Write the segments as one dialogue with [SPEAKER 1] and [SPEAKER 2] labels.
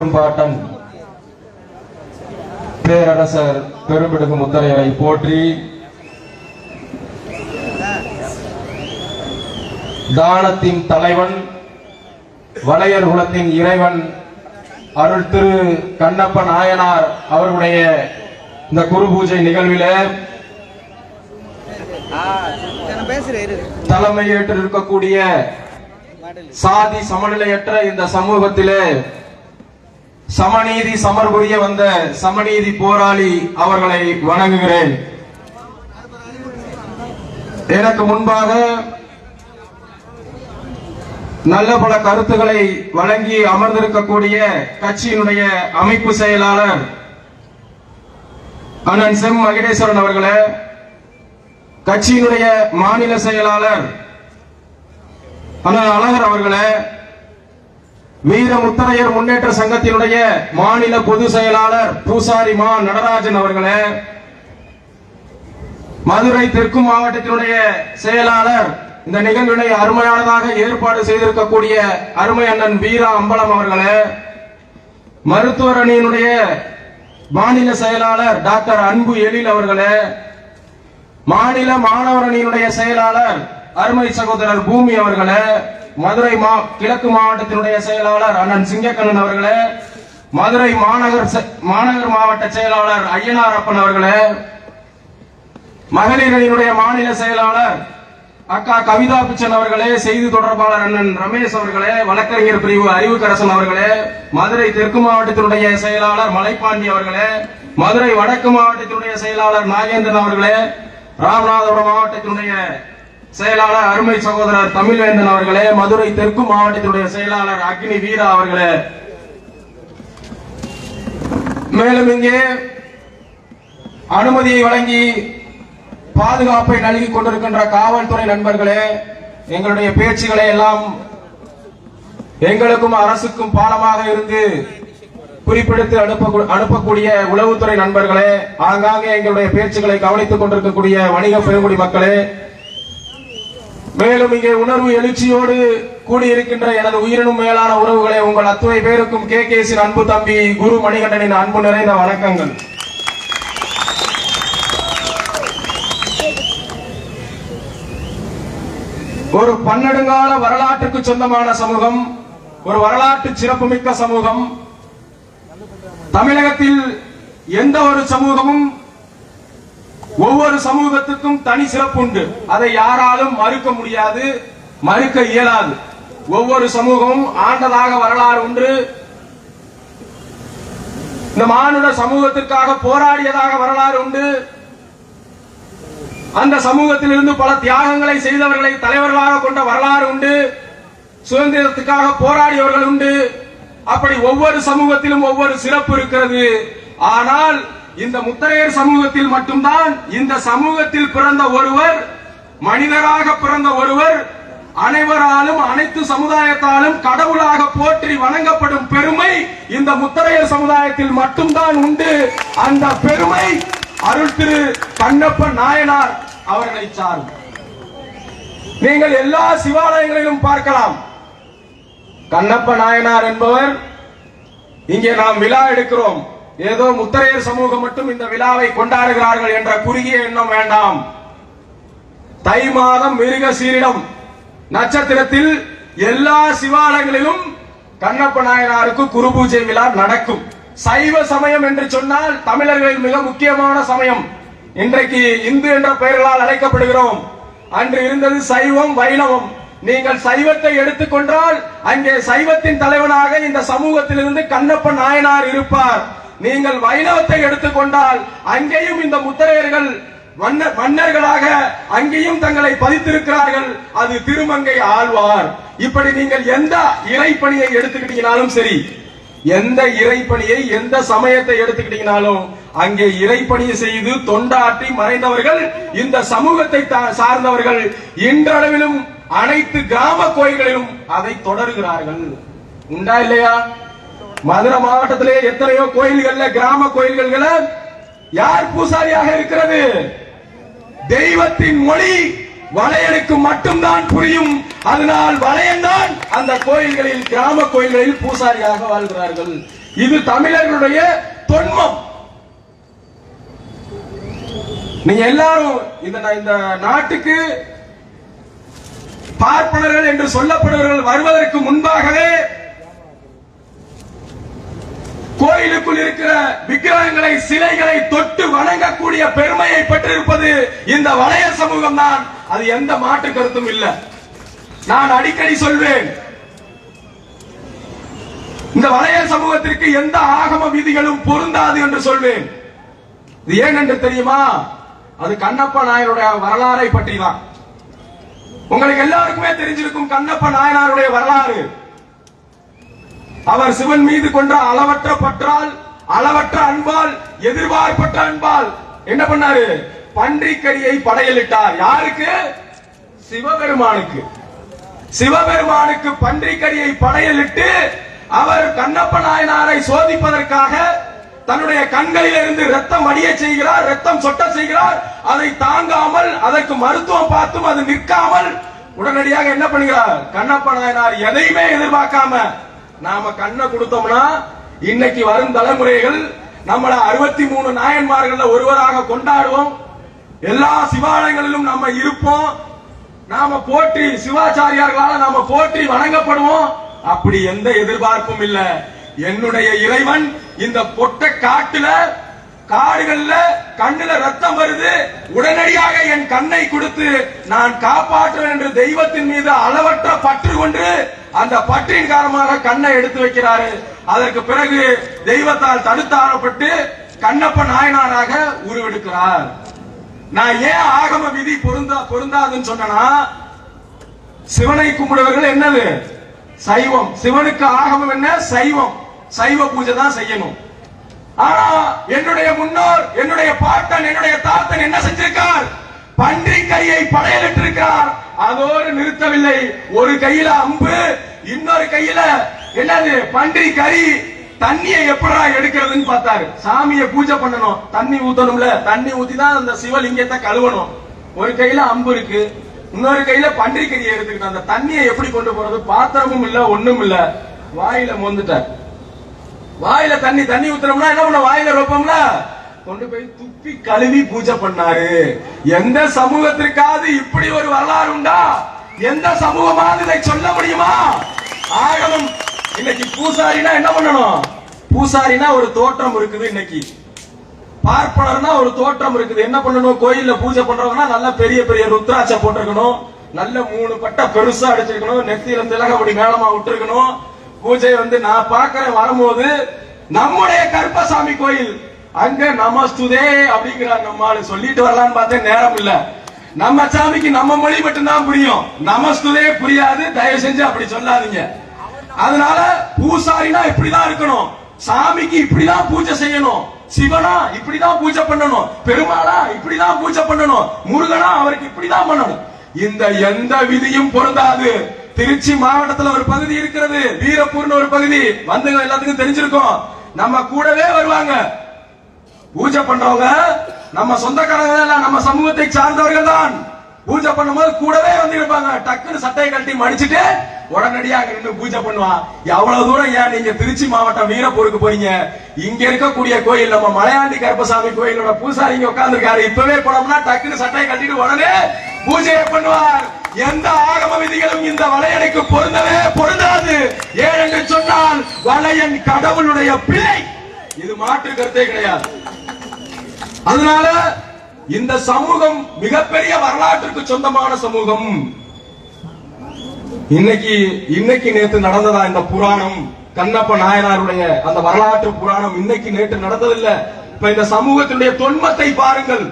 [SPEAKER 1] பாட்டன் பேரரசர் பெரும்பிடுகு முத்தரையரை போற்றி தானத்தின் தலைவன் வளையர் குலத்தின் இறைவன் அருள் திரு கண்ணப்ப நாயனார் அவர்களுடைய இந்த குரு பூஜை நிகழ்வில தலைமை ஏற்று இருக்கக்கூடிய சாதி சமநிலையற்ற இந்த சமூகத்திலே சமநீதி சமர்புரிய வந்த சமநீதி போராளி அவர்களை வணங்குகிறேன். எனக்கு முன்பாக நல்ல பல கருத்துக்களை வழங்கி அமர்ந்திருக்கக்கூடிய கட்சியினுடைய அமைப்பு செயலாளர் அண்ணன் செம் மகேஸ்வரன் அவர்களே, கட்சியினுடைய மாநில செயலாளர் அண்ணன் அழகர் அவர்களே, வீர முத்தரையர் முன்னேற்ற சங்கத்தினுடைய மாநில பொதுச் செயலாளர் பூசாரி மா நடராஜன் அவர்களே, மதுரை தெற்கு மாவட்டத்தினுடைய செயலாளர் இந்த நிகழ்வினை அருமையானதாக ஏற்பாடு செய்திருக்கக்கூடிய அருமை அண்ணன் வீரா அம்பலம் அவர்களே, மருத்துவர் அணியினுடைய மாநில செயலாளர் டாக்டர் அன்பு எழில் அவர்களே, மாநில மாணவர் அணியினுடைய செயலாளர் அருமை சகோதரர் பூமி அவர்களே, மதுரை கிழக்கு மாவட்டத்தினுடைய செயலாளர் அண்ணன் சிங்கக்கண்ணன் அவர்களே, மதுரை மாநகர் மாவட்ட செயலாளர் ஐயனார் அப்பன் அவர்களே, மகளிர் அணியினுடைய மாநில செயலாளர் அக்கா கவிதா பிச்சன் அவர்களே, செய்தி தொடர்பாளர் அண்ணன் ரமேஷ் அவர்களே, வழக்கறிஞர் பிரிவு அறிவுக்கரசன் அவர்களே, மதுரை தெற்கு மாவட்டத்தினுடைய செயலாளர் மலைப்பாண்டி அவர்களே, மதுரை வடக்கு மாவட்டத்தினுடைய செயலாளர் நாகேந்திரன் அவர்களே, ராமநாதபுரம் மாவட்டத்தினுடைய செயலாளர் அருமை சகோதரர் தமிழ்வேந்தன் அவர்களே, மதுரை தெற்கு மாவட்டத்தினுடைய செயலாளர் அக்னி வீரா அவர்களே, மேலும் இங்கே அனுமதியை வழங்கி பாதுகாப்பை நல்கி கொண்டிருக்கின்ற காவல்துறை நண்பர்களே, எங்களுடைய பேச்சுகளை எல்லாம் எங்களுக்கும் அரசுக்கும் பாலமாக இருந்து குறிப்பிடுத்து அனுப்பக்கூடிய உளவுத்துறை நண்பர்களே, ஆங்காங்கே எங்களுடைய பேச்சுகளை கவனித்துக் கொண்டிருக்கக்கூடிய வணிக பெருங்குடி மக்களே, மேலும் இங்கே உணர்வு எழுச்சியோடு கூடியிருக்கின்ற எனது உயிரினும் மேலான உறவுகளை உங்கள் அத்துணை பேருக்கும் KKS அன்பு தம்பி குரு மணிகண்டனின் அன்பு நிறைந்த வணக்கங்கள். ஒரு பன்னெடுங்கால வரலாற்றுக்கு சொந்தமான சமூகம், ஒரு வரலாற்று சிறப்புமிக்க சமூகம். தமிழகத்தில் எந்த ஒரு சமூகமும் ஒவ்வொரு சமூகத்துக்கும் தனி சிறப்பு உண்டு. அதை யாராலும் மறுக்க முடியாது, மறுக்க இயலாது. ஒவ்வொரு சமூகமும் ஆண்டதாக வரலாறு உண்டு. இந்த மானுட சமூகத்திற்காக போராடியதாக வரலாறு உண்டு. அந்த சமூகத்தில் இருந்து பல தியாகங்களை செய்தவர்களை தலைவர்களாக கொண்ட வரலாறு உண்டு. சுதந்திரத்துக்காக போராடியவர்கள் உண்டு. அப்படி ஒவ்வொரு சமூகத்திலும் ஒவ்வொரு சிறப்பு இருக்கிறது. ஆனால் இந்த முத்தரையர் சமூகத்தில் மட்டும்தான் இந்த சமூகத்தில் பிறந்த ஒருவர், மனிதராக பிறந்த ஒருவர், அனைவராலும் அனைத்து சமுதாயத்தாலும் கடவுளாக போற்றி வணங்கப்படும் பெருமை இந்த முத்தரையர் சமுதாயத்தில் மட்டும்தான் உண்டு. அந்த பெருமை அருள் திரு கண்ணப்ப நாயனார் அவர்களை சார்ந்து. நீங்கள் எல்லா சிவாலயங்களிலும் பார்க்கலாம், கண்ணப்ப நாயனார் என்பவர். இங்கே நாம் விழா எடுக்கிறோம், ஏதோ முத்தரையர் சமூகம் மட்டும் இந்த விழாவை கொண்டாடுகிறார்கள் என்ற குறுகிய எண்ணம் வேண்டாம். தை மாதம் மிருக சீரிடம் நட்சத்திரத்தில் எல்லா சிவாலயங்களிலும் கண்ணப்ப நாயனாருக்கு குரு பூஜை விழா நடக்கும். சைவ சமயம் என்று சொன்னால் தமிழர்களில் மிக முக்கியமான சமயம். இன்றைக்கு இந்து என்ற பெயர்களால் அழைக்கப்படுகிறோம். அன்று இருந்தது சைவம், வைணவம். நீங்கள் சைவத்தை எடுத்துக்கொண்டால் அங்கே சைவத்தின் தலைவனாக இந்த சமூகத்திலிருந்து கண்ணப்ப நாயனார் இருப்பார். நீங்கள் வைணவத்தை எடுத்துக்கொண்டால் அங்கேயும் இந்த முத்தரையர்கள் மன்னர்களாக அங்கேயும் தங்களை பதித்திருக்கிறார்கள். அது திருமங்கை ஆழ்வார். இப்படி நீங்கள் எந்த இறைப்பணியை எடுத்துக்கிட்டீங்கனாலும் சரி, எந்த இறைப்பணியை எந்த சமயத்தை எடுத்துக்கிட்டீங்கனாலும் அங்கே இறைப்பணியை செய்து தொண்டாற்றி மறைந்தவர்கள் இந்த சமூகத்தை சார்ந்தவர்கள் இன்றளவிலும் அனைத்து கிராம கோயில்களிலும் அதை தொடர்கிறார்கள். உண்டா இல்லையா? மதுரை மாவட்டத்திலே எத்தனையோ கோயில்கள்ல, கிராம கோயில்கள் யார் பூசாரியாக இருக்கிறது? தெய்வத்தின் மொழி வளையனுக்கு மட்டும்தான் புரியும். அதனால் வளையன் தான் அந்த கோயில்களில், கிராம கோயில்களில் பூசாரியாக வாழ்கிறார்கள். இது தமிழர்களுடைய தொன்மம். நீங்க எல்லாரும் இந்த நாட்டுக்கு பார்ப்பனர்கள் என்று சொல்லப்படுவர்கள் வருவதற்கு முன்பாகவே கோயிலுக்குள் இருக்கிற விக்கிரகங்களை சிலைகளை தொட்டு வணங்கக்கூடிய பெருமையை பெற்றிருப்பது இந்த வளைய சமூகம் தான். அது எந்த மாற்று கருத்தும் இல்லை. நான் அடிக்கடி சொல்வேன், இந்த வளைய சமூகத்திற்கு எந்த ஆகம விதிகளும் பொருந்தாது என்று சொல்வேன். இது ஏன் என்று தெரியுமா? அது கண்ணப்ப நாயருடைய வரலாறை பற்றி தான். உங்களுக்கு எல்லாருக்குமே தெரிஞ்சிருக்கும் கண்ணப்ப நாயனாருடைய வரலாறு. அவர் சிவன் மீது கொண்ட அளவற்ற பற்றால், அளவற்ற அன்பால், எதிர்பார்ப்பற்ற அன்பால் என்ன பண்ணாரு? பன்றிக்கரியை படையலிட்டார். யாருக்கு? சிவபெருமானுக்கு. சிவபெருமானுக்கு பன்றிக்கரியை படையலிட்டு அவர் கண்ணப்ப நாயனாரை சோதிப்பதற்காக தன்னுடைய கண்களில் இருந்து ரத்தம் வடிய செய்கிறார், ரத்தம் சொட்ட செய்கிறார். அதை தாங்காமல், அதற்கு மருத்துவம் பார்த்தும் அது நிற்காமல் உடனடியாக என்ன பண்ணுகிறார்? கண்ணப்ப நாயனார் எதையுமே எதிர்பார்க்காம, நாம கண்ணை கொடுத்தோம்னா இன்னைக்கு வரும் தலைமுறைகள் நம்மள 63 நாயன்மார்கள் ஒருவராக கொண்டாடுவோம். எல்லா சிவாலயங்களிலும் நம்ம இருப்போம். நாம போற்றி சிவாச்சாரியார்களால நாம போற்றி வணங்கப்படுவோம். அப்படி எந்த எதிர்பார்ப்பும் இல்ல. என்னுடைய இறைவன் இந்த பொட்ட காட்டுல காடுகள்ல கண்ணுல ரத்தம் வருது, உடனடியாக என் கண்ணை கொடுத்து நான் காப்பாற்றுவேன் என்று தெய்வத்தின் மீது அளவற்ற பற்று கொண்டு அந்த பற்றின் காரணமாக கண்ணை எடுத்து வைக்கிறாரு. அதற்கு பிறகு தெய்வத்தால் தடுத்தாரப்பட்டு கண்ணப்ப நாயனாராக உருவெடுக்கிறார். நான் ஏன் ஆகம விதி பொருந்தாதுன்னு சொன்னா, சிவனை கும்பிடுவர்கள் என்னது? சைவம். சிவனுக்கு ஆகமம் என்ன? சைவம். சைவ பூஜை தான் செய்யணும். ஆனா என்னுடைய முன்னோர், என்னுடைய பாட்டன், என்னுடைய தாத்தன் என்ன செஞ்சிருக்கார்? பன்றிக்கரியை படையலிட்டிருக்கிறார். அதோடு நிறுத்தவில்லை. ஒரு கையில அம்பு, இன்னொரு கையில என்னது? பன்றி கறி. தண்ணியை எப்படா எடுக்கிறதுன்னு பார்த்தாரு. சாமியை பூஜை பண்ணணும், தண்ணி ஊத்தணும்ல. தண்ணி ஊத்தி தான் அந்த சிவலிங்கத்தை கழுவணும். ஒரு கையில அம்பு இருக்கு, இன்னொரு கையில பன்றிக்கரியை எடுத்துக்கிட்டு அந்த தண்ணியை எப்படி கொண்டு போறது? பாத்திரமும் இல்ல, ஒண்ணும் இல்ல. வாயில மோந்துட்டார். வாயில தண்ணி ஊத்துறோம்னா என்ன பண்ண? வாயில ரொப்பம்ல கொண்டு போய் துப்பி கழுவி பூஜை பண்ணாரு. எந்த சமூகத்திற்காவது இப்படி ஒரு வரலாறு உண்டா? எந்த சமூகமாவது இதை சொல்ல முடியுமா? ஆகமம். இன்னைக்கு பூசாரினா என்ன பண்ணணும்? பூசாரினா ஒரு தோற்றம் இருக்குது. இன்னைக்கு பார்ப்பனர்னா ஒரு தோற்றம் இருக்குது. என்ன பண்ணணும்? கோயில்ல பூஜை பண்றவங்கன்னா நல்ல பெரிய பெரிய ருத்ராட்சை போட்டிருக்கணும், நல்ல 3 பட்டை பெருசா அடிச்சிருக்கணும், நெத்தியில திலகப்படி மேலமா விட்டுருக்கணும். பூஜை நான் பார்க்கிறேன் வரும்போது, நம்முடைய கருப்பசாமி கோயில் அங்க நமஸ்துதே அப்படிங்கிறார். நம்மால சொல்லிட்டு வரலான்னு பார்த்தேன், நேரம் இல்ல. நம்ம சாமிக்கு நம்ம மொழி மட்டும்தான் புரியும், நமஸ்துதே புரியாது. தயவு செஞ்சு அப்படி சொல்லாதீங்க. அதனால பூசாரினா இப்படிதான் இருக்கணும், சாமிக்கு இப்படிதான் பூஜை செய்யணும், சிவனா இப்படிதான் பூஜை பண்ணணும், பெருமாளா இப்படிதான் பூஜை பண்ணணும், முருகனா அவருக்கு இப்படிதான் பண்ணணும். இந்த எந்த விதியும் பொருந்தாது. திருச்சி மாவட்டத்தில் ஒரு பகுதி இருக்கிறது, வீரப்பூர்னு ஒரு பகுதி. வந்து எல்லாத்துக்கும் தெரிஞ்சிருக்கும். நம்ம கூடவே வருவாங்க பூஜை பண்றவங்க. நம்ம சொந்தக்காரங்க, நம்ம சமூகத்தை சார்ந்தவர்கள் தான். பூஜை பண்ணும்போது கூடவே வந்து இருப்பாங்க. டக்குன்னு சட்டையை கட்டி மடிச்சுட்டு உடனடியாக நின்று பூஜை பண்ணுவான். எவ்வளவு தூரம் ஏன் நீங்க திருச்சி மாவட்டம் வீரப்பூருக்கு போறீங்க? இங்க இருக்கக்கூடிய கோயில் நம்ம மலையாண்டி கருப்பசாமி கோயிலோட பூசாரி இங்க உட்கார்ந்துருக்காரு. இப்பவே போனோம்னா டக்குன்னு சட்டையை கட்டிட்டு உடனே பூஜையை பண்ணுவார். எந்த ஆகம விதிகளும் இந்த வளையனுக்கு பொருந்தவே பொருந்தாது. ஏனென்று சொன்னால் வளையன் கடவுளுடைய பிள்ளை. இது மாற்று கருத்தே கிடையாது. அதனால இந்த சமூகம் மிகப்பெரிய வரலாற்றுக்கு சொந்தமான சமூகம். இன்னைக்கு நேற்று நடந்ததா இந்த புராணம்? கண்ணப்ப நாயனாருடைய அந்த வரலாற்று புராணம் இன்னைக்கு நேற்று நடந்ததில்லை. இப்ப இந்த சமூகத்தினுடைய தொன்மத்தை பாருங்கள்.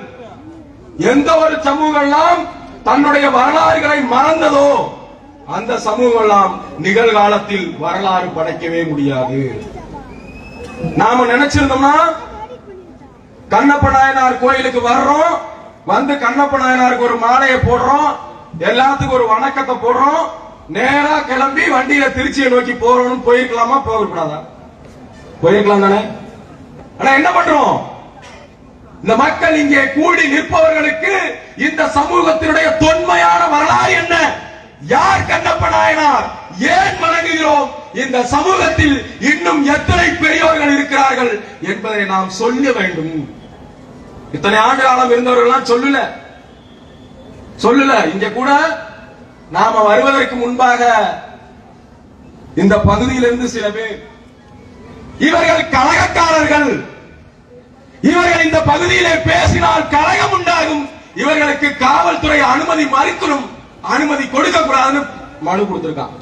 [SPEAKER 1] எந்த ஒரு சமூகம்லாம் தன்னுடைய வரலாறுகளை மறந்ததோ அந்த சமூகம் எல்லாம் நிகழ்காலத்தில் வரலாறு படைக்கவே முடியாது. நாம நினைச்சிருந்தோம்னா கண்ணப்ப நாயனார் கோயிலுக்கு வர்றோம், வந்து கண்ணப்ப நாயனாருக்கு ஒரு மாலையை போடுறோம், எல்லாத்துக்கும் ஒரு வணக்கத்தை போடுறோம், நேரா கிளம்பி வண்டியில திருச்சியை நோக்கி போறோம்னு போயிருக்கலாமா? போகக்கூடாதா? போயிருக்கலாம் தானே. ஆனா என்ன பண்றோம்? இந்த மக்கள் இங்கே கூடி நிற்பவர்களுக்கு இந்த சமூகத்தினுடைய தொன்மையான வரலாறு என்ன? யார் கண்ணப்ப நாயனார்? ஏன் வணங்குகிறோம்? இந்த சமூகத்தில் இன்னும் எத்தனை பெரியோர்கள் இருக்கிறார்கள் என்பதை நாம் சொல்ல வேண்டும். இத்தனை ஆண்டு காலம் இருந்தவர்கள் சொல்லல. இங்க கூட நாம வருவதற்கு முன்பாக இந்த பகுதியிலிருந்து சில பேர், இவர்கள் கலகக்காரர்கள், இவர்கள் இந்த பகுதியிலே பேசினால் கலகம் உண்டாகும், இவர்களுக்கு காவல்துறை அனுமதி மறுக்கணும், அனுமதி கொடுக்க கூடாதுன்னு மனு கொடுத்திருக்கான்.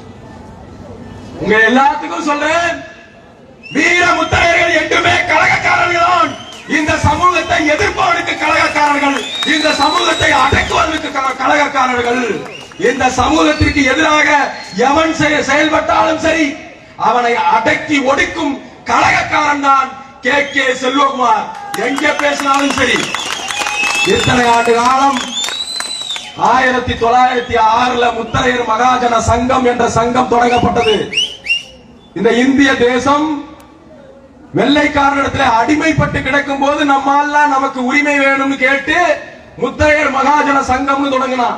[SPEAKER 1] உங்க எல்லாத்துக்கும் சொல்றேன், வீர முத்தரையர்கள் என்றுமே கலகக்காரர்கள். இந்த சமூகத்தை எதிர்ப்பவனுக்கு கலகக்காரர்கள், இந்த சமூகத்தை அடக்குவதற்கு கலகக்காரர்கள். இந்த சமூகத்திற்கு எதிராக எவன் செயல்பட்டாலும் சரி, அவனை அடக்கி ஒடுக்கும் கலகக்காரன் தான் கே செல்வகுமார். எங்க பேசினாலும் சரி. இத்தனை ஆண்டு காலம் 1906 முத்தரையர் மகாஜன சங்கம் என்ற சங்கம் தொடங்கப்பட்டது. இந்த இந்திய தேசம் வெள்ளைக்காரனிடத்தில் அடிமைப்பட்டு கிடக்கும் போது நம்மால் நமக்கு உரிமை வேணும்னு கேட்டு முத்தரையர் மகாஜன சங்கம்னு தொடங்கினான்.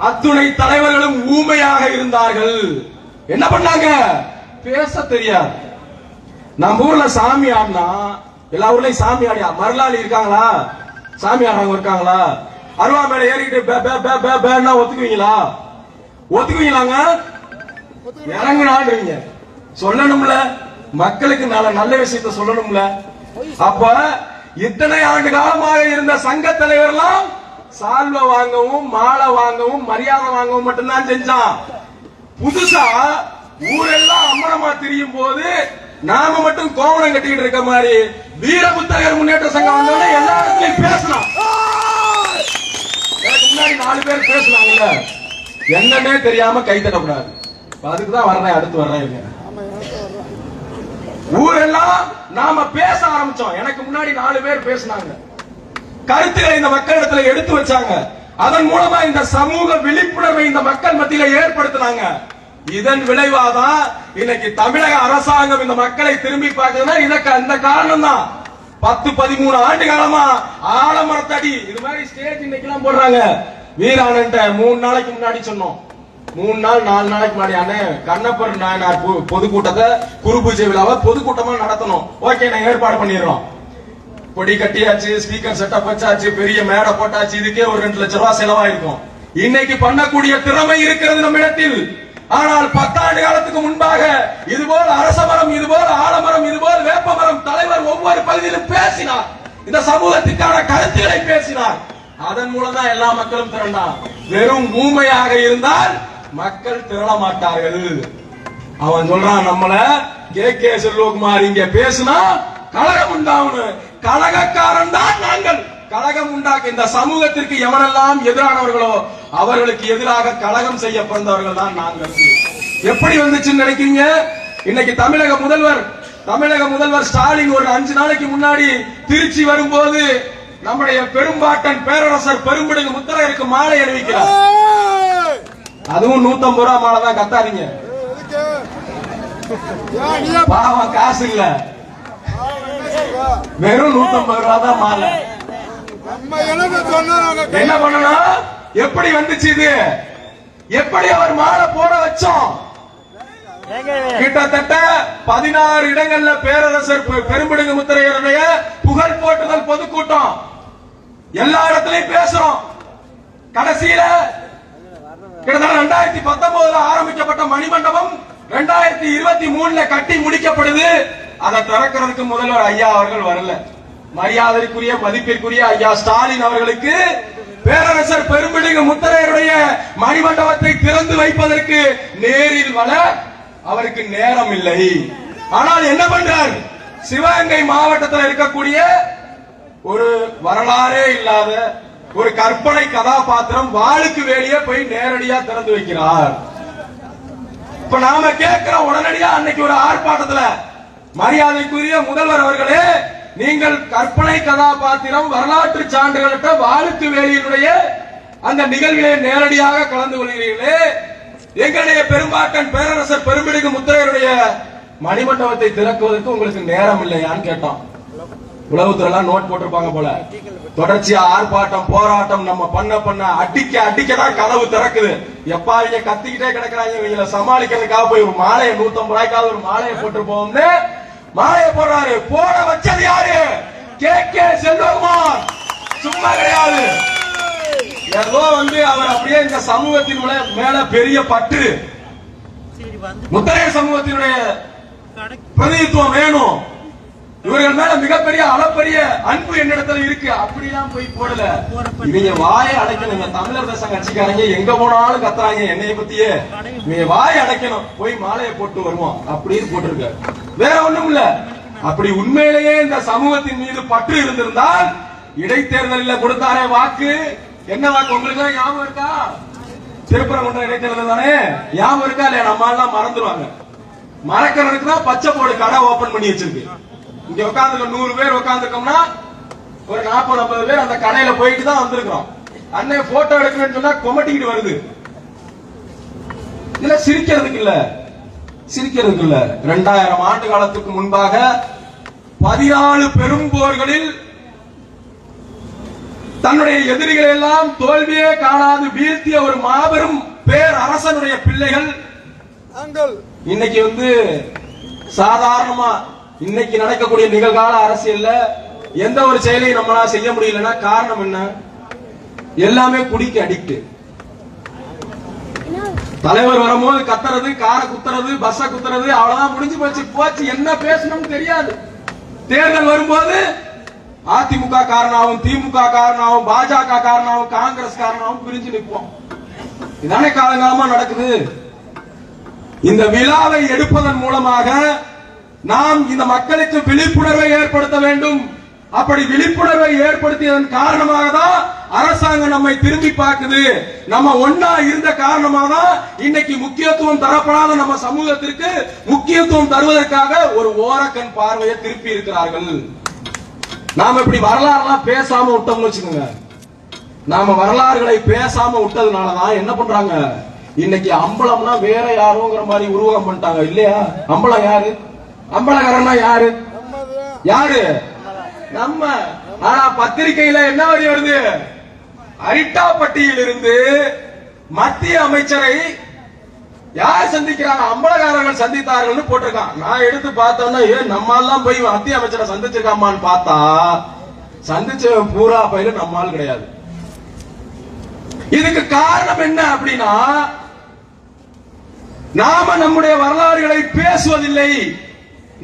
[SPEAKER 1] அத்துணை தலைவர்களும் ஊமையாக இருந்தார்கள். என்ன பண்ணாங்க? பேச தெரியாது. நம்ம ஊர்ல சாமி ஆடினா, எல்லா ஊர்லயும் சாமி ஆடியா மரலாளி இருக்காங்களா? சாமி ஆடுறவங்க இருக்காங்களா? அருவா மேல ஏறிக்கிட்டு ஒத்துக்குவீங்களா? ஒத்துக்குவீங்களாங்க? இறங்குனாடுவீங்க. சொல்லணும்ல, மக்களுக்கு நல்ல விஷயத்த சொல்லணும்ல. அப்ப இத்தனை ஆண்டு காலமாக இருந்த சங்க தலைவர்லாம் சால்வை வாங்கவும், மாலை வாங்கவும், மரியாதை வாங்கவும் மட்டும்தான் செஞ்சான். புதுசா ஊரெல்லாம் அம்மனமா திரியும் போது நாம மட்டும் கோவணம் கட்டிட்டு இருக்க மாதிரி வீரமுத்தரையர் முன்னேற்ற சங்கம் வந்தோட எல்லா இடத்துலயும் பேசலாம். எனக்கு முன்னாடி 4 பேர் பேசலாங்கல்ல, என்னன்னே தெரியாம கை தட்டக்கூடாது. அதுக்குதான் வர்றேன், அடுத்து வர்றேன். ஊரெல்லாம் நாம பேச ஆரம்பிச்சோம். எனக்கு முன்னாடி 4 பேர் பேசினாங்க, கருத்துக்களை இந்த மக்களிடத்துல எடுத்து வச்சாங்க. அதன் மூலமா இந்த சமூக விழிப்புணர்வை இந்த மக்கள் மத்தியில ஏற்படுத்தினாங்க. இதன் விளைவாதான் இன்னைக்கு தமிழக அரசாங்கம் இந்த மக்களை திரும்பி பார்க்குதுன்னா இதற்கு அந்த காரணம் தான். 10-13 ஆண்டு காலமா ஆலமரத்தடி இது மாதிரி ஸ்டேஜ் இன்னைக்கு போடுறாங்க. வீரானன் 3 நாளைக்கு முன்னாடி சொன்னோம், 3 நாள் 4 நாளைக்கு முன்னாடி அண்ணன் கண்ணப்பர் நாயனார் பொதுக்கூட்டத்தை, குரு பூஜை விழாவை பொதுக்கூட்டமா நடத்தணும். ஓகே, நான் ஏற்பாடு பண்ணிடுறோம். கொடி கட்டியாச்சு, ஸ்பீக்கர் செட்டப் வச்சாச்சு, பெரிய மேடை போட்டாச்சு. இதுக்கே ஒரு 2 லட்சம் ரூபாய் செலவாயிருக்கும். இன்னைக்கு பண்ணக்கூடிய திறமை இருக்கிறது நம்ம இடத்தில். ஆனால் 10 ஆண்டு காலத்துக்கு முன்பாக இதுபோல் அரசமரம், இதுபோல் ஆலமரம், இதுபோல் வேப்பமரம் தலைவர் ஒவ்வொரு பகுதியிலும் பேசினார். இந்த சமூகத்திற்கான கருத்துக்களை பேசினார். அதன் மூலம் தான் எல்லா மக்களும் திரண்டார். வெறும் ஊமையாக இருந்தால் மக்கள் திரள மாட்டார்கள். அவன் சொல்றான், நம்மள கே செல்வகுமார் இங்க பேசினா கலகம் உண்டாகும். கலகக்காரன் தான் நாங்கள். கலகம் உண்டாக்க இந்த சமூகத்திற்கு எவனெல்லாம் எதிரானவர்களோ அவர்களுக்கு எதிராக கலகம் செய்ய பிறந்தவர்கள் தான் நாங்கள். எப்படி வந்துச்சுன்னு நினைக்கிறீங்க? இன்னைக்கு தமிழக முதல்வர் ஸ்டாலின் ஒரு 5 நாளைக்கு முன்னாடி திருச்சி வரும்போது நம்முடைய பெரும்பாட்டன் பேரரசர் பெரும்பிடுகு முத்தரையருக்கு மாலை அணிவிக்கிறார். அதுவும் 150 ரூபாய் மாலை தான். கத்தாதீங்க, பாவம் காசு இல்ல, வெறும் 150 ரூபாய் தான் மாலை. என்ன பண்ணணும்? எப்படி வந்துச்சு இது? எப்படி அவர் மாலை போட வச்சோம்? கிட்டத்தட்ட 16 இடங்கள்ல பேரரசர் பெரும்பிடுகு முத்தரையருடைய புகழ் போட்டுதல் பொதுக்கூட்டம். எல்லா இடத்திலையும் பேசுறோம். கடைசியில கிட்டத்தட்ட 2019 ஆரம்பிக்கப்பட்ட மணிமண்டபம் 2023 கட்டி முடிக்கப்படுது. அதை திறக்கிறதுக்கு முதல்வர் ஐயா அவர்கள் வரல. மரியாதைக்குரிய மதிப்பிற்குரிய ஐயா ஸ்டாலின் அவர்களுக்கு பேரரசர் பெரும்பிடுகு முத்தரையருடைய மணிமண்டபத்தை திறந்து வைப்பதற்கு நேரில் வர அவருக்கு நேரம் இல்லை. ஆனால் என்ன பண்றார்? சிவகங்கை மாவட்டத்தில் இருக்கக்கூடிய ஒரு வரலாறே இல்லாத ஒரு கற்பனை கதாபாத்திரம் வாளுக்கு வெளியே போய் நேரடியா திறந்து வைக்கிறார். இப்ப நாம கேட்கிற உடனடியா அன்னைக்கு ஒரு ஆர்ப்பாட்டத்துல மரியாதைக்குரிய முதல்வர் அவர்களே, நீங்கள் கற்பனை கதாபாத்திரம் வரலாற்று சான்றுகளற்ற வாளுக்கு வேலியினுடைய அந்த நிகழ்விலே நேரடியாக கலந்து கொள்கிறீர்களே, எங்களுடைய பெரும்பாட்டன் பேரரசர் பெரும்பிடுகு முத்தரையருடைய மணிமண்டபத்தை திறக்குவதற்கு உங்களுக்கு நேரம் இல்லையான்னு கேட்டோம். உளவுத்துறை எல்லாம் நோட் போட்டிருப்பாங்க போல. தொடர்ச்சியா ஆர்ப்பாட்டம் போராட்டம் நம்ம பண்ண அடிக்க தான் கதவு திறக்குது. எப்பா இங்க கத்திக்கிட்டே கிடக்குறாங்க, இவங்களை சமாளிக்கிறதுக்காக போய் ஒரு மாலையை 150 ரூபாய்க்காவது ஒரு மாலையை போட்டு போவோம்னு மாலையை போடுறாரு. போட வச்சது யாரு? கே செல்வகுமார். சும்மா கிடையாது. ஏதோ அவர் அப்படியே இந்த சமூகத்தின் மேல பெரிய பற்று, முத்தரையர் சமூகத்தினுடைய பிரதிநிதித்துவம் வேணும், இவர்கள் மேல மிகப்பெரிய அளப்பரிய அன்பு என்னிடத்துல இருக்கு, அப்படிலாம் போய் போடல. இவங்க வாயை அடைக்கணும். தமிழர் தேசம் கட்சிக்காரங்க எங்க போனாலும் கத்துறாங்க என்னைய பத்தியே. இவங்க வாயை அடைக்கணும், போய் மாலையை போட்டு வருவோம் அப்படின்னு போட்டிருக்க. வேற ஒண்ணும் இல்ல. அப்படி உண்மையிலேயே இந்த சமூகத்தின் மீது பற்று இருந்திருந்தால் இடைத்தேர்தலில் கொடுத்தாரே வாக்கு, என்ன வாக்கு உங்களுக்கு ஞாபகம் இருக்கா? திருப்பரங்குன்றம் இடைத்தேர்தல் தானே, ஞாபகம் இருக்கா இல்லையா? நம்ம எல்லாம் மறந்துடுவாங்க. மறக்கிறதுக்கு தான் பச்சை போர்டு கடை ஓபன் பண்ணி வச்சிருக்கு. இங்க உட்காந்து 100 பேர் உட்காந்துருக்கோம்னா ஒரு 40-50 பேர் அந்த கடையில போயிட்டு தான் வந்திருக்கிறோம். அன்னை போட்டோ எடுக்கணும்னு சொன்னா கொமட்டிக்கிட்டு வருது. இல்ல சிரிக்கிறதுக்கு இல்ல 2000 ஆண்டு காலத்துக்கு முன்பாக 14 பெரும் போர்களில் தன்னுடைய எதிரிகளை எல்லாம் தோல்வியே காணாது வீழ்த்திய ஒரு மாபெரும் பேர் அரசனுடைய பிள்ளைகள் இன்னைக்கு சாதாரணமா இன்னைக்கு நடக்கக்கூடிய நிகழ்கால அரசியல்ல எந்த ஒரு செயலையும் நம்மளால செய்ய முடியலன்னா காரணம் என்ன? எல்லாமே குடிக்க அடிக்ட். தலைவர் வரும்போது கத்துறது, காரை குத்துறது, பஸ்ஸ குத்துறது, அவ்வளவுதான், முடிஞ்சு போச்சு. என்ன பேசணும்னு தெரியாது. தேர்தல் வரும்போது அதிமுக காரணமாகவும், திமுக காரணமாகவும், பாஜக காரணமாகவும், காங்கிரஸ் காரணமாகவும் பிரிஞ்சு நிற்போம். இதானே காலங்காலமா நடக்குது. இந்த விழாவை எடுப்பதன் மூலமாக நாம் இந்த மக்களுக்கு விழிப்புணர்வை ஏற்படுத்த வேண்டும். அப்படி விழிப்புணர்வை ஏற்படுத்தியதன் காரணமாக தான் அரசாங்கம் நம்மை திரும்பி பார்க்குது. நம்ம ஒன்னா இருந்த காரணமாக தான் இன்னைக்கு முக்கியத்துவம் தரப்படாத நம்ம சமூகத்திற்கு முக்கியத்துவம் தருவதற்காக ஒரு ஓரக்கண் பார்வையை திருப்பி இருக்கிறார்கள். நாம இப்படி வரலாறுலாம் பேசாம விட்டோம்னு வச்சுக்கோங்க. நாம வரலாறுகளை பேசாம விட்டதுனாலதான் என்ன பண்றாங்க, இன்னைக்கு அம்பலம்னா வேற யாரோங்கிற மாதிரி உருவகம் பண்ணிட்டாங்க இல்லையா? அம்பலம் யாரு? அம்பலக்காரன்னா யாரு? நம்ம. ஆனா பத்திரிகையில என்ன வரி வருது? அரிட்டாப்பட்டியில் இருந்து மத்திய அமைச்சரை யார் சந்திக்கிறாங்க? அம்பலக்காரர்கள் சந்தித்தார்கள் போட்டிருக்கான். நான் எடுத்து பார்த்தோம்னா நம்ம எல்லாம் போய் மத்திய அமைச்சரை சந்திச்சிருக்காமான்னு பார்த்தா சந்திச்சவன் பூரா பயில நம்மால் கிடையாது. இதுக்கு காரணம் என்ன அப்படின்னா, நாம நம்முடைய வரலாறுகளை பேசுவதில்லை,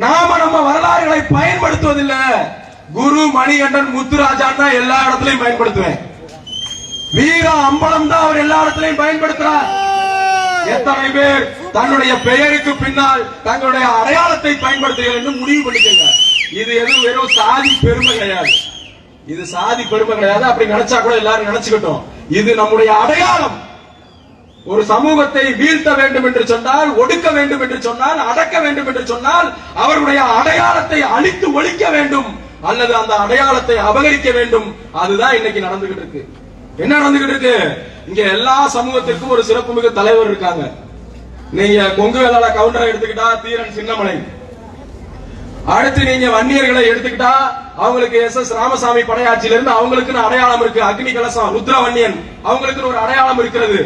[SPEAKER 1] நாம நம்ம வரலாறுகளை பயன்படுத்துவதில்லை. குரு மணிகண்டன் முத்துராஜான் தான் எல்லா இடத்திலையும் பயன்படுத்துவேன். வீர அம்பலம் தான் அவர் எல்லா இடத்திலையும் பயன்படுத்துறார். எத்தனை பேர் தன்னுடைய பெயருக்கு பின்னால் தங்களுடைய அடையாளத்தை பயன்படுத்துகிறீர்கள் என்று முடிவு பண்ணிக்கங்க. இது எதுவும் வெறும் சாதி பெருமை கிடையாது. இது சாதி பெருமை கிடையாது. அப்படி நினைச்சா கூட எல்லாரும் நினைச்சுக்கிட்டோம். இது நம்முடைய அடையாளம். ஒரு சமூகத்தை வீழ்த்த வேண்டும் என்று சொன்னால், ஒடுக்க வேண்டும் என்று சொன்னால், அடக்க வேண்டும் என்று சொன்னால் அவருடைய அடையாளத்தை அழித்து ஒழிக்க வேண்டும், அல்லது அந்த அடையாளத்தை அபகரிக்க வேண்டும். அதுதான் இன்னைக்கு நடந்துகிட்டு இருக்கு. என்ன நடந்துகிட்டு இருக்கு? இங்க எல்லா சமூகத்திற்கும் ஒரு சிறப்புமிகு தலைவர் இருக்காங்க. நீங்க கொங்கு வேளாள கவுண்டரை எடுத்துக்கிட்டா தீரன் சின்னமலை, அடுத்து நீங்க வன்னியர்களை எடுத்துக்கிட்டா அவங்களுக்கு எஸ் ராமசாமி படையாட்சியிலிருந்து அவங்களுக்கு அடையாளம் இருக்கு. அக்னி கலசம் ருத்ரவன்னியன் அவங்களுக்கு ஒரு அடையாளம் இருக்கிறது.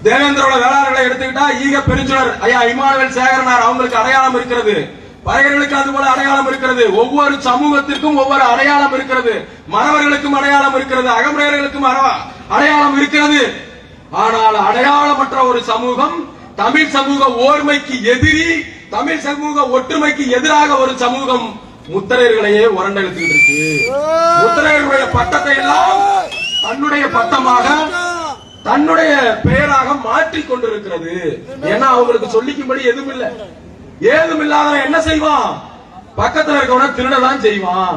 [SPEAKER 1] தேவேந்திரோட வேளாளர்களை எடுத்துக்கிட்டா ஈக பெருஞ்சுடர் ஐயா இமானுவேல் சேகரனார் அவங்களுக்கு அடையாளம் இருக்கிறது. பறையர்களுக்கு அது போல அடையாளம் இருக்கிறது. ஒவ்வொரு சமூகத்திற்கும் ஒவ்வொரு அடையாளம் இருக்கிறது. மறவர்களுக்கும் அடையாளம் இருக்கிறது, அகமுடையர்களுக்கும் அடையாளம் இருக்கிறது. ஆனால் அடையாளமற்ற ஒரு சமூகம், தமிழ் சமூக ஓர்மைக்கு எதிரி, தமிழ் சமூக ஒற்றுமைக்கு எதிராக ஒரு சமூகம் முத்தரையர்களையே உரண்டெடுத்துக்கிட்டு இருக்கு. முத்தரையர்களுடைய பட்டத்தை எல்லாம் தன்னுடைய பட்டமாக, தன்னுடைய பெயராக மாற்றிக் கொண்டிருக்கிறது. ஏன்னா அவங்களுக்கு சொல்லிக்கும்படி எதுவும் இல்லை. ஏதும் இல்லாதவன் என்ன செய்வான்? பக்கத்தில் இருக்கவன திருடதான் செய்வான்.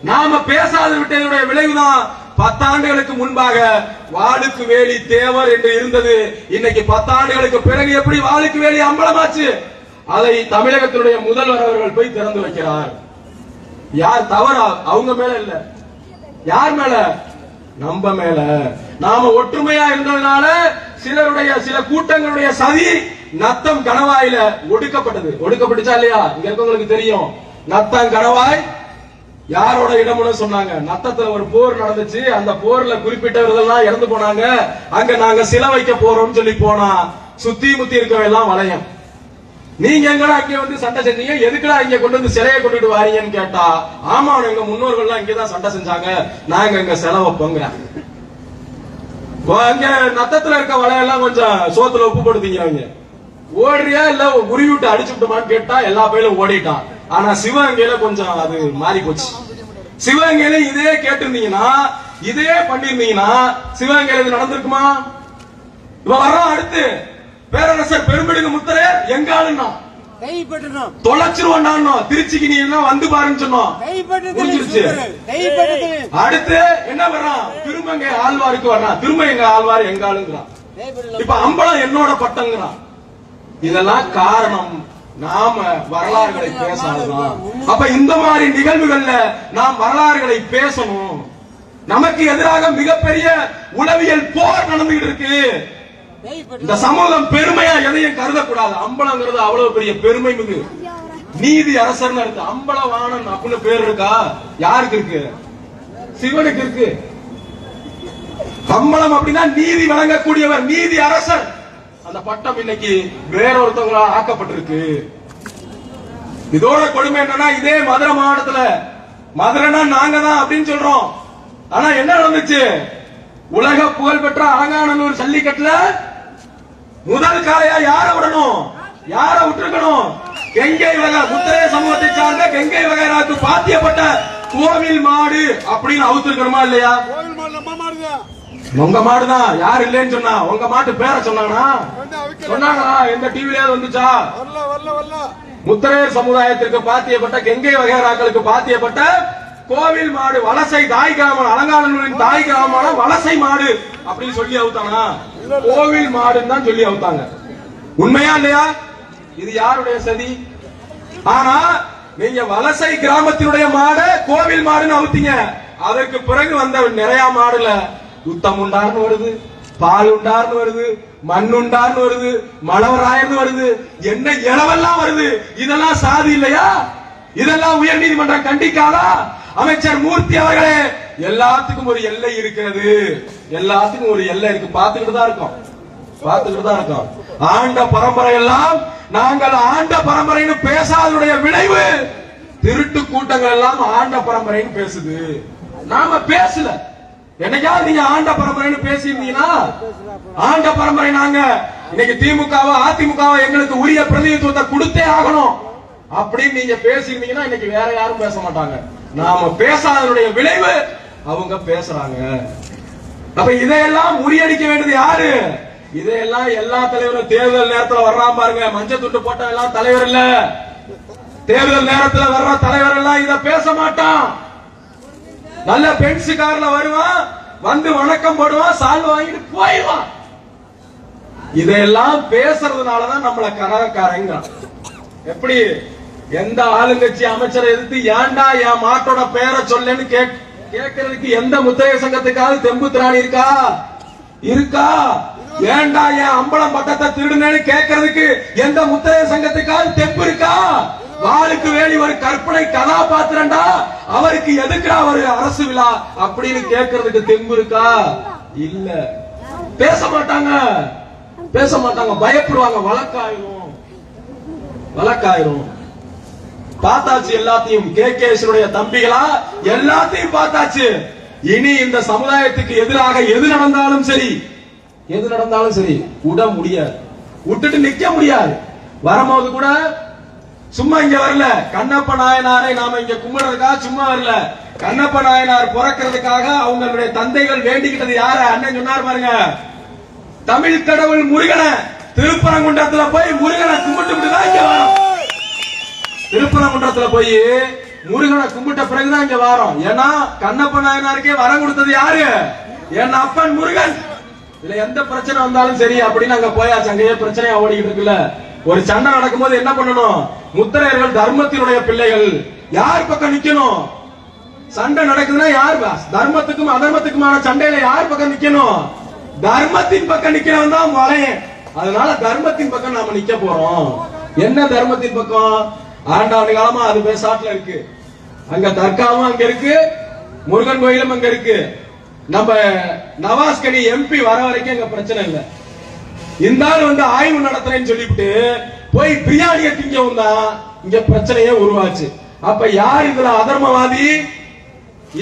[SPEAKER 1] நாம பேசாது விட்டதனுடைய விளைவுதான் 10 ஆண்டுகளுக்கு முன்பாக வாளுக்கு வேலி தேவர் என்று இருந்தது. இன்னைக்கு 10 ஆண்டுகளுக்கு பிறகு எப்படி வாளுக்கு வேலி அம்பலமாச்சு? அதை தமிழகத்தினுடைய முதல்வர் அவர்கள் போய் திறந்து வைக்கிறார். யார் தவறா? அவங்க மேல இல்ல. யார் மேல? நம்ம மேல. நாம ஒற்றுமையா இருந்ததுனால சில கூட்டங்களுடைய சதி நத்தம் கணவாயில ஒடுக்கப்பட்டது. ஒடுக்கப்பட்டுச்சா இல்லையா? இங்க இருக்கவங்களுக்கு தெரியும். நத்தம் கணவாய் யாரோட இடம்னு சொன்னாங்க. நத்தத்துல ஒரு போர் நடந்துச்சு. அந்த போர்ல குறிப்பிட்டவர்கள் இறந்து போனாங்க. அங்க நாங்க சிலை வைக்க போறோம்னு சொல்லி போனா சுத்தி முத்தி இருக்கவங்க எல்லாம் வளையம். நீங்க எங்கடா இங்க வந்து சண்டை செஞ்சீங்க, எதுக்குடா இங்க கொண்டு வந்து சிலையை கொண்டுட்டு வாரீங்கன்னு கேட்டா, ஆமா எங்க முன்னோர்கள் எல்லாம் இங்கதான் சண்டை செஞ்சாங்க, நாங்க இங்க சிலை வைப்போங்க. அங்க நத்தத்துல இருக்க வளையெல்லாம் கொஞ்சம் சோத்துல உப்பு போடுதீங்க. அவங்க ஓடுறியா இல்ல உரி விட்டு அடிச்சு விட்டுமான்னு கேட்டா எல்லா பயிலும் ஓடிட்டான். ஆனா சிவகங்கையில கொஞ்சம் அது மாறி போச்சு. சிவகங்கையில இதே கேட்டிருந்தீங்கன்னா, இதே பண்ணிருந்தீங்கன்னா சிவகங்கையில இது நடந்திருக்குமா? இப்ப வர்றோம் அடுத்து பேரரசர் பெரும்பிடுகு முத்தரையர் எங்க ஆளுன்னா தொலைச்சிருவோம். திருச்சிக்கு நீ என்ன வந்து பாருன்னு சொன்னோம். அடுத்து என்ன வர்றான், திரும்ப ஆழ்வாருக்கு வர்றான். திரும்ப எங்க ஆழ்வார் எங்க ஆளுங்கிறான். இப்ப அம்பலம் என்னோட பட்டங்கிறான். இதெல்லாம் காரணம் நாம வரலாறுகளை பேசாததான். அப்ப இந்த மாதிரி நிகழ்வுகள்ல நாம் வரலாறுகளை பேசணும். நமக்கு எதிராக மிகப்பெரிய உளவியல் போர் நடந்துகிட்டு இருக்கு. இந்த சமூகம் பெருமையா எதையும் கருதக்கூடாது. அம்பலங்கிறது அவ்வளவு பெரிய பெருமை மிகு நீதி அரசர் இருக்கு. அம்பலவாணன் அப்படின்னு பேர் இருக்கா? யாருக்கு இருக்கு? சிவனுக்கு இருக்கு. அம்பலம் அப்படின்னா நீதி வழங்கக்கூடியவர், நீதி அரசர். அந்த பட்டம் இன்னைக்கு வேறொருத்தவங்களால் ஆக்கப்பட்டிருக்கு. இதோட கொடுமை என்னன்னா, இதே மதுரை மாவட்டத்துல மதுரைனா நாங்க தான் அப்படின்னு சொல்றோம். ஆனா என்ன நடந்துச்சு? உலக புகழ் பெற்ற அலங்காநல்லூர் ஜல்லிக்கட்டுல முதல் காளையா யார விடணும், யார விட்டுருக்கணும்? கெங்கை வகை முத்திரைய சமூகத்தை சார்ந்த கெங்கை வகைராக்கு பாத்தியப்பட்ட கோவில் மாடு அப்படின்னு அவுத்திருக்கணுமா இல்லையா? உங்க மாடுதான். யார் இல்லைன்னு சொன்னா? உங்க மாட்டு பேரை சொன்னாங்களா? எந்த டிவிலயாவது வந்துச்சா? முத்திரையர் சமுதாயத்திற்கு பாத்தியப்பட்ட கெங்கை வகைராக்களுக்கு பாத்தியப்பட்ட கோவில் மாடு, வலசை தாய் கிராமம், அலங்காநல்லூரின் தாய் கிராமமான வலசை மாடு அப்படின்னு சொல்லி அவுத்தானா? கோவில் மாடுன்னு தான் சொல்லி அவுத்தாங்க. உண்மையா இல்லையா? இது யாருடைய சதி? ஆனா நீங்க வலசை கிராமத்தினுடைய மாடு கோவில் மாடுன்னு அவுத்தீங்க. அதற்கு பிறகு வந்த நிறைய மாடுல யுத்தம் உண்டார்னு வருது, பால் உண்டார்னு வருது, மண் உண்டார்னு வருது, மலவராயர்னு வருது, என்ன இளவெல்லாம் வருது. இதெல்லாம் சாதி இல்லையா? இதெல்லாம் உயர் நீதிமன்றம் கண்டிக்காதா? அமைச்சர் மூர்த்தி அவர்களே, எல்லாத்துக்கும் ஒரு எல்லை இருக்கிறது. எல்லாத்துக்கும் ஒரு எல்லை இருக்கு. பார்த்துக்கிட்டு தான் இருக்கோம். ஆண்ட பரம்பரை எல்லாம் நாங்கள் ஆண்ட பரம்பரைன்னு பேசாதனுடைய விளைவு திருட்டு கூட்டங்கள் எல்லாம் ஆண்ட பரம்பரைன்னு பேசுது. நாம பேசல. என்னைக்காவது நீங்க ஆண்ட பரம்பரைன்னு பேசியிருந்தீங்கன்னா, ஆண்ட பரம்பரை நாங்க இன்னைக்கு திமுகவா அதிமுகவா எங்களுக்கு உரிய பிரதிநிதித்துவத்தை கொடுத்தே ஆகணும் அப்படின்னு நீங்க பேசியிருந்தீங்கன்னா இன்னைக்கு வேற யாரும் பேச மாட்டாங்க. நாம பேசாதனுடைய விளைவு அவங்க பேசுறாங்க. அப்ப இதையெல்லாம் முறியடிக்க வேண்டியது யாரு? இதையெல்லாம் எல்லா தலைவரும் தேர்தல் நேரத்தில் வர்றான் பாருங்க. மஞ்சள் துண்டு போட்ட எல்லாம் தலைவர் இல்ல. தேர்தல் நேரத்தில் வர்ற தலைவர் எல்லாம் இத பேச மாட்டான். நல்ல பென்ஸ் கார்ல வருவான், வந்து வணக்கம் போடுவான், சால்வ வாங்கிட்டு போயிடுவான். இதையெல்லாம் பேசுறதுனாலதான் நம்மள கரகாரங்க. எப்படி எந்த ஆளுங்கட்சி அமைச்சரை எதிர்த்து ஏன்டா என் மாட்டோட பேரை சொல்லுன்னு கேட்கறதுக்கு எந்த முத்திரை சங்கத்துக்காவது தெம்பு திராணி இருக்கா? ஏன்டா என் அம்பலம் பட்டத்தை திருடுனேன்னு கேட்கறதுக்கு எந்த முத்திரை சங்கத்துக்காவது தெம்பு இருக்கா? வாளுக்கு வேலி ஒரு கற்பனை கதாபாத்திரண்டா, அவருக்கு எதுக்குடா ஒரு அரசு விழா அப்படின்னு கேட்கறதுக்கு தெம்பு இருக்கா? இல்ல. பேச மாட்டாங்க. பயப்படுவாங்க. வழக்காயிரும். பார்த்தாச்சு எல்லாத்தையும். KKS தம்பிகளா எல்லாத்தையும் பார்த்தாச்சு. இனி இந்த சமுதாயத்துக்கு எதிராக எது நடந்தாலும் சரி விட முடியாது, விட்டுட்டு நிக்க முடியாது. வரும்போது கூட சும்மா இங்க வரல. கண்ணப்ப நாயனாரை நாம இங்க கும்பிடுறதுக்காக சும்மா வரல. கண்ணப்ப நாயனார் பிறக்கிறதுக்காக அவங்களுடைய தந்தைகள் வேண்டிக்கிட்டது யார? அண்ணன் சொன்னார் பாருங்க, தமிழ் கடவுள் முருகனை திருப்பரங்குன்றத்துல போய் முருகனை கும்பிட்டு தான் இங்க வரோம். திருப்பரங்குன்றத்துல போய் முருகனை கும்பிட்ட பிறகுதான் இங்க வரோம். ஏன்னா கண்ணப்ப நாயனாருக்கே வரம் கொடுத்தது யாரு? என் அப்பன் முருகன். இதுல எந்த பிரச்சனை வந்தாலும் சரி அப்படின்னு அங்க போயாச்சு. அங்கேயே பிரச்சனையா ஓடிக்கிட்டு இருக்குல்ல. ஒரு சண்டை நடக்கும்போது என்ன பண்ணணும்? முத்திரையர்கள் தர்மத்தினுடைய பிள்ளைகள். யார் பக்கம் நிக்கணும்? சண்டை நடக்குதுன்னா யார்? தர்மத்துக்கும் அதர்மத்துக்குமான சண்டையில யார் பக்கம் நிக்கணும்? தர்மத்தின் பக்கம் நிக்கிறவன் தான் வளையன். அதனால தர்மத்தின் பக்கம் நாம நிக்க போறோம். என்ன தர்மத்தின் பக்கம்? ஆண்டாண்டு காலமா அது பேசாட்டுல இருக்கு. அங்க தர்காவும் அங்க இருக்கு, முருகன் கோயிலும் அங்க இருக்கு. நம்ம நவாஸ்கனி எம்பி வர வரைக்கும் அங்க பிரச்சனை இல்ல. இந்த ஆள் வந்து ஆய்வு நடத்துறேன்னு சொல்லிவிட்டு போய் பிரியாணிய திங்கவும் தான் இங்க பிரச்சனையே உருவாச்சு. அப்ப யார் இதுல அதர்மவாதி?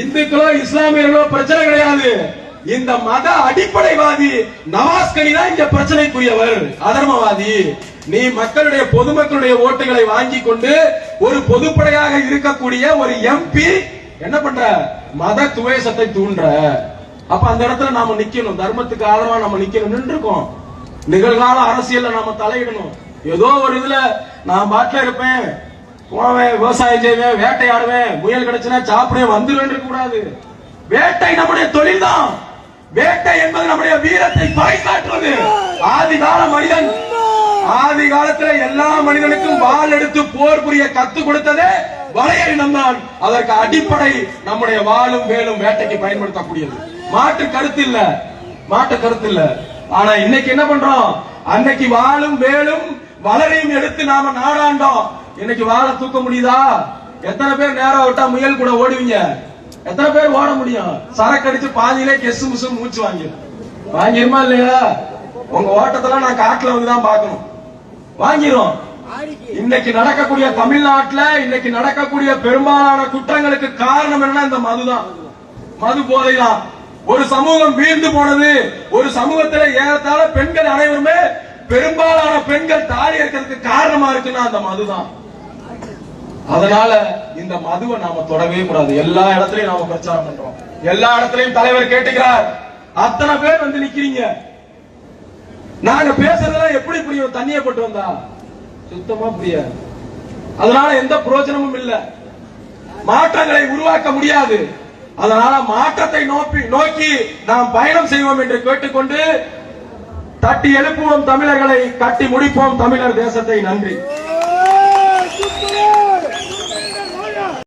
[SPEAKER 1] இந்துக்களோ இஸ்லாமியர்களோ பிரச்சனை கிடையாது. இந்த மத அடிப்படைவாதி நவாஸ்கனி தான் இங்க பிரச்சனைக்குரியவர், அதர்மவாதி. நீ மக்களுடைய பொதுமக்களுடைய ஓட்டுகளை வாங்கி கொண்டு ஒரு பொதுப்படையாக இருக்கக்கூடிய ஒரு எம்பி என்ன பண்ற? மத துவேஷத்தை தூண்டுற. அப்ப அந்த இடத்துல நாம நிக்கணும், தர்மத்துக்கு ஆதரவா நம்ம நிக்கணும். நின்றுக்கோம். நிகழ்கால அரசியல்ல நாம தலையிடணும். ஏதோ ஒரு இதுல நான் பாட்டுல இருப்பேன், போவேன், விவசாயம் செய்வேன், வேட்டையாடுவேன், முயல் கிடைச்சுனா சாப்பிடுவேன், வந்துருவேன் இருக்க கூடாது. வேட்டை நம்முடைய தொழில் தான். வேட்டை என்பது நம்முடைய வீரத்தை பறைசாற்றுவது. ஆதிகால மனிதன், ஆதி காலத்துல எல்லா மனிதனுக்கும் வாள் எடுத்து போர் புரிய கத்து கொடுத்ததே வளையலினம் தான். அதற்கு அடிப்படை நம்முடைய வாளும் வேலும் வேட்டைக்கு பயன்படுத்தக்கூடியது. மாற்று கருத்து இல்ல, மாற்று கருத்து இல்ல. ஆனா இன்னைக்கு என்ன பண்றோம்? அன்னைக்கு வாளும் வேலும் வளரையும் எடுத்து நாம நாடாண்டோம். இன்னைக்கு வாழை தூக்க முடியுதா? எத்தனை பேர் நேரம் விட்டா முயல் கூட ஓடுவீங்க? எத்தனை பேர் ஓட முடியும்? சரக்கு அடிச்சு பாதியிலே கெசு முசு மூச்சு வாங்கிருமா இல்லையா? உங்க ஓட்டத்தெல்லாம் நான் காட்டுல வந்துதான் பாக்கணும். வாங்கிரும். இன்னைக்கு நடக்கக்கூடிய தமிழ்நாட்டுல இன்னைக்கு நடக்கக்கூடிய பெரும்பாலான குற்றங்களுக்கு காரணம் என்ன? இந்த மதுதான், மது போதை தான். ஒரு சமூகம் வீழ்ந்து போனது. ஒரு சமூகத்தில் ஏறத்தாழ பெண்கள் அனைவருமே, பெரும்பாலான பெண்கள் தாலி இருக்கிறதுக்கு காரணமா இருக்குன்னா அந்த மதுதான். அதனால இந்த மதுவை நாம தொடவே கூடாது. எல்லா இடத்துலயும் நாம பிரச்சாரம் பண்றோம், எல்லா இடத்துலயும் தலைவர் கேட்டுக்கிறார். அத்தனை பேர் வந்து நிக்கிறீங்க. நாங்க பேசுறதெல்லாம் எப்படி புரியும்? தண்ணியை போட்டு வந்தா சுத்தமா புரியாது. அதனால எந்த பிரயோஜனமும் இல்ல. மாற்றங்களை உருவாக்க முடியாது. அதனால மாற்றத்தை நோக்கி நாம் பயணம் செய்வோம் என்று கேட்டுக்கொண்டு, தட்டி எழுப்புவோம் தமிழர்களை, கட்டி முடிப்போம் தமிழர் தேசத்தை. நன்றி.